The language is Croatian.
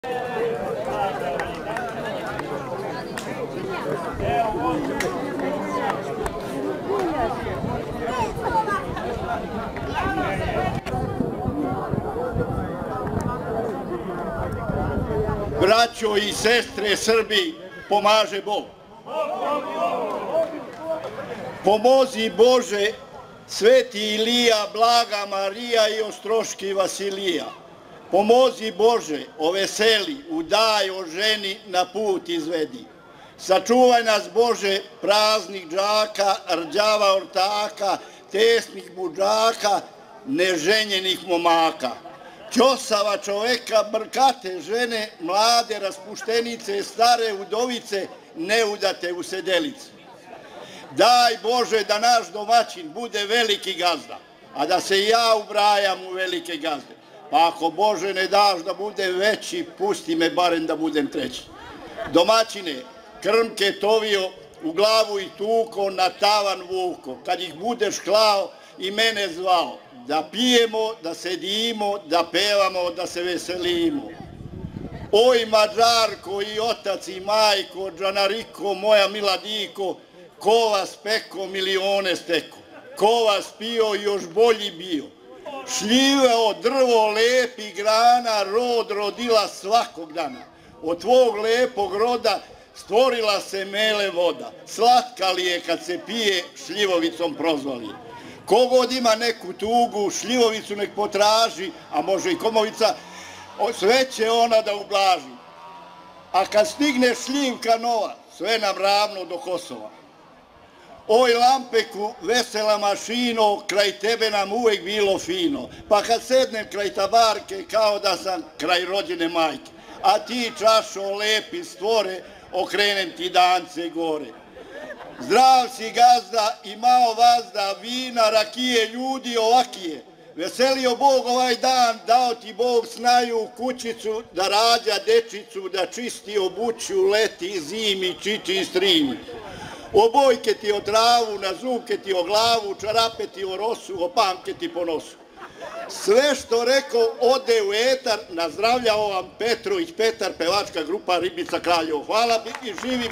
Braćo i sestre Srbi, pomaže Bog. Pomozi Bože, Sveti Ilija, Blaga Marija i Ostroški Vasilija. Pomozi Bože, oveseli, udaj, oženi, na put izvedi. Sačuvaj nas Bože, praznih džaka, rđava ortaka, tesnih budžaka, neženjenih momaka. Ćosava čoveka, brkate žene, mlade raspuštenice, stare udovice, neudate usedelice. Daj Bože da naš domaćin bude veliki gazda, a da se ja ubrajam u velike gazde. Pa ako Bože ne daš da bude veći, pusti me barem da budem treći. Domaćine, krmke tovio, u glavu ih tuko, na tavan vuko. Kad ih budeš klao i mene zvao, da pijemo, da sedimo, da pevamo, da se veselimo. Oj Mađarko i otac i majko, Džanariko, moja mila diko, ko vas peko, milione steko. Ko vas pio, još bolji bio. Šljiveo drvo lepih grana, rod rodila svakog dana. Od tvog lepog roda stvorila se mele voda. Slatka li je kad se pije, šljivovicom prozvali. Kogod ima neku tugu, šljivovicu nek potraži, a može i komovica, sve će ona da ublaži. A kad stigne šljivka nova, sve nam ravno do Kosova. Oj Lampeku, vesela mašino, kraj tebe nam uvek bilo fino. Pa kad sednem kraj tabarke, kao da sam kraj rođene majke. A ti čašo lepi stvore, okrenem ti dance gore. Zdrav si gazda i malo vazda, vina, rakije, ljudi ovakije. Veselio Bog ovaj dan, dao ti Bog snaju kućicu, da rađa dečicu, da čisti obuću, leti, zimi, čiči, strini. Obojke ti o travu, na zubke ti o glavu, čarape ti o rosu, opamke ti po nosu. Sve što rekao ode u etar, nazdravljao vam Petrović Petar, pevačka grupa Ribica Kraljevo. Hvala i živi